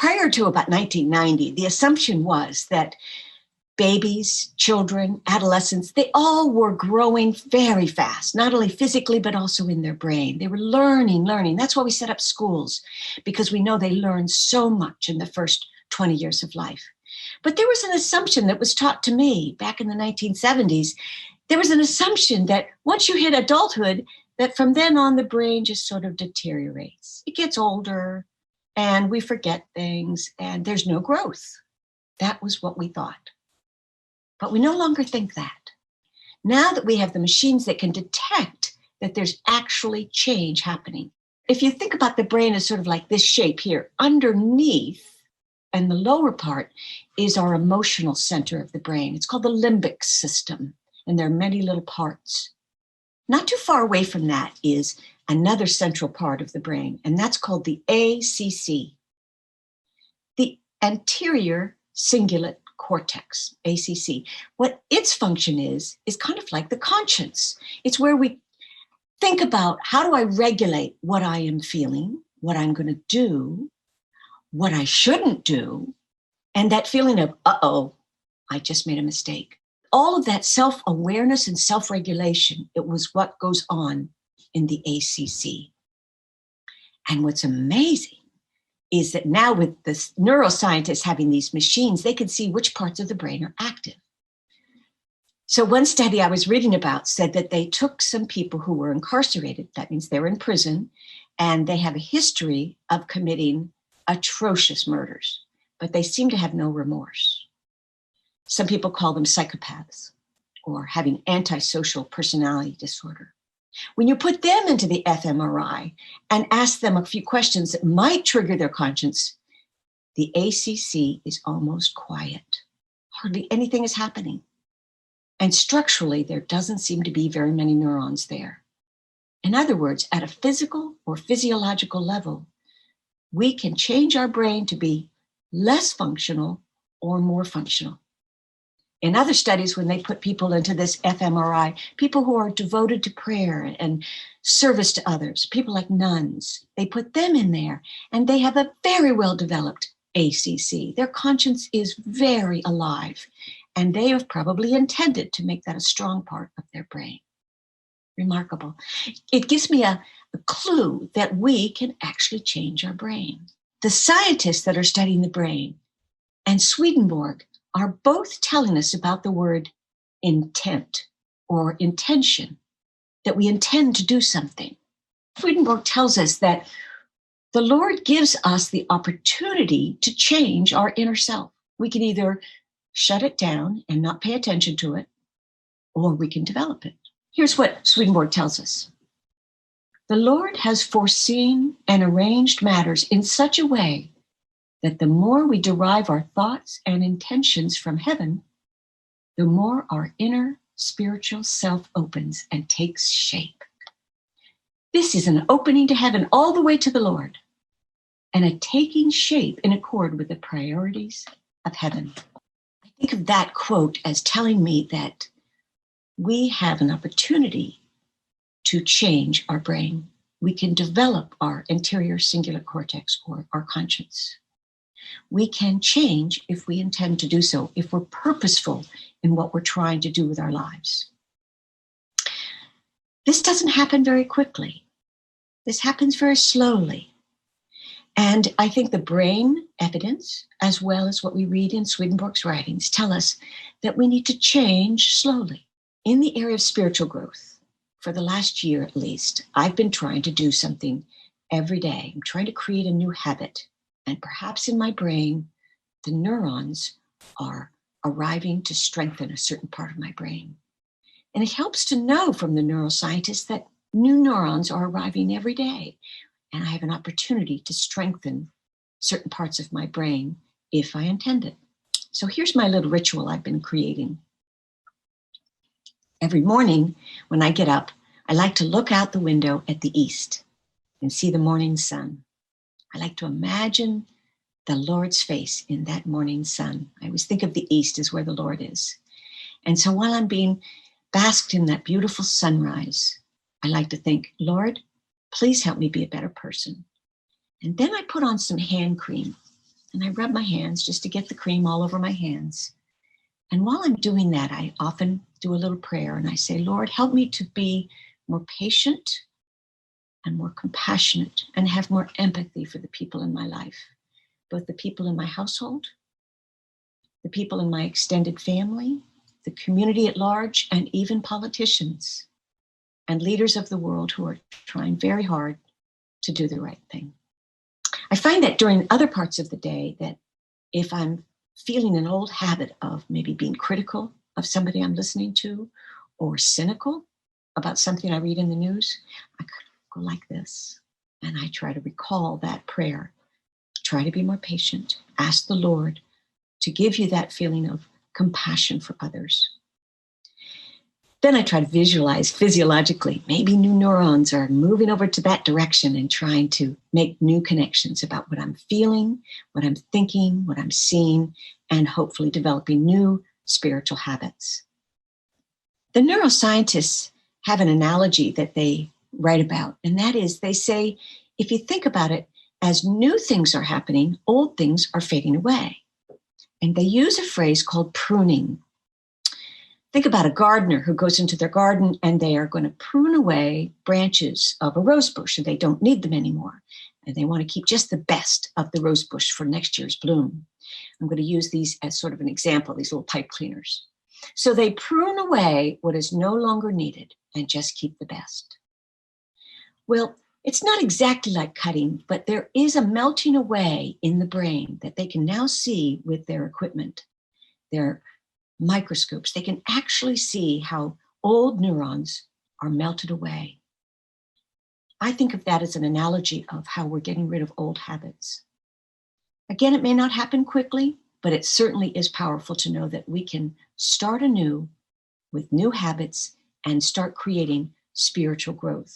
prior to about 1990, the assumption was that babies, children, adolescents, they all were growing very fast, not only physically, but also in their brain. They were learning. That's why we set up schools, because we know they learn so much in the first 20 years of life. But there was an assumption that was taught to me back in the 1970s. There was an assumption that once you hit adulthood, that from then on, the brain just sort of deteriorates. It gets older and we forget things and there's no growth. That was what we thought. But we no longer think that. Now that we have the machines that can detect that there's actually change happening. If you think about the brain as sort of like this shape here, underneath and the lower part is our emotional center of the brain. It's called the limbic system, and there are many little parts. Not too far away from that is another central part of the brain, and that's called the ACC, the anterior cingulate cortex, ACC. What its function is kind of like the conscience. It's where we think about, how do I regulate what I am feeling, what I'm going to do, what I shouldn't do, and that feeling of, uh-oh, I just made a mistake. All of that self-awareness and self-regulation, it was what goes on in the ACC. And what's amazing is that now with the neuroscientists having these machines, they can see which parts of the brain are active. So one study I was reading about said that they took some people who were incarcerated, that means they're in prison, and they have a history of committing atrocious murders, but they seem to have no remorse. Some people call them psychopaths or having antisocial personality disorder. When you put them into the fMRI and ask them a few questions that might trigger their conscience, the ACC is almost quiet. Hardly anything is happening. And structurally, there doesn't seem to be very many neurons there. In other words, at a physical or physiological level, we can change our brain to be less functional or more functional. In other studies, when they put people into this fMRI, people who are devoted to prayer and service to others, people like nuns, they put them in there and they have a very well-developed ACC. Their conscience is very alive and they have probably intended to make that a strong part of their brain. Remarkable. It gives me a clue that we can actually change our brain. The scientists that are studying the brain and Swedenborg are both telling us about the word intent or intention, that we intend to do something. Swedenborg tells us that the Lord gives us the opportunity to change our inner self. We can either shut it down and not pay attention to it, or we can develop it. Here's what Swedenborg tells us. The Lord has foreseen and arranged matters in such a way that the more we derive our thoughts and intentions from heaven, the more our inner spiritual self opens and takes shape. This is an opening to heaven all the way to the Lord, and a taking shape in accord with the priorities of heaven. I think of that quote as telling me that we have an opportunity to change our brain. We can develop our anterior cingulate cortex or our conscience. We can change if we intend to do so, if we're purposeful in what we're trying to do with our lives. This doesn't happen very quickly. This happens very slowly. And I think the brain evidence, as well as what we read in Swedenborg's writings, tell us that we need to change slowly. In the area of spiritual growth, for the last year at least, I've been trying to do something every day. I'm trying to create a new habit. And perhaps in my brain, the neurons are arriving to strengthen a certain part of my brain. And it helps to know from the neuroscientists that new neurons are arriving every day. And I have an opportunity to strengthen certain parts of my brain if I intend it. So here's my little ritual I've been creating. Every morning when I get up, I like to look out the window at the east and see the morning sun. I like to imagine the Lord's face in that morning sun. I always think of the east as where the Lord is. And so while I'm being basked in that beautiful sunrise, I like to think, Lord, please help me be a better person. And then I put on some hand cream And I rub my hands just to get the cream all over my hands. And while I'm doing that, I often do a little prayer and I say, Lord, help me to be more patient and more compassionate and have more empathy for the people in my life, both the people in my household, the people in my extended family, the community at large, and even politicians and leaders of the world who are trying very hard to do the right thing. I find that during other parts of the day that if I'm feeling an old habit of maybe being critical of somebody I'm listening to or cynical about something I read in the news, I go like this and I try to recall that prayer. Try to be more patient. Ask the Lord to give you that feeling of compassion for others. Then I try to visualize physiologically, maybe new neurons are moving over to that direction and trying to make new connections about what I'm feeling, what I'm thinking, what I'm seeing, and hopefully developing new spiritual habits. The neuroscientists have an analogy that they write about, and that is they say, if you think about it, as new things are happening, old things are fading away. And they use a phrase called pruning. Think about a gardener who goes into their garden and they are going to prune away branches of a rose bush and they don't need them anymore. And they want to keep just the best of the rose bush for next year's bloom. I'm going to use these as sort of an example, these little pipe cleaners. So they prune away what is no longer needed and just keep the best. Well, it's not exactly like cutting, but there is a melting away in the brain that they can now see with their equipment, their microscopes. They can actually see how old neurons are melted away. I think of that as an analogy of how we're getting rid of old habits. Again, it may not happen quickly, but it certainly is powerful to know that we can start anew with new habits and start creating spiritual growth.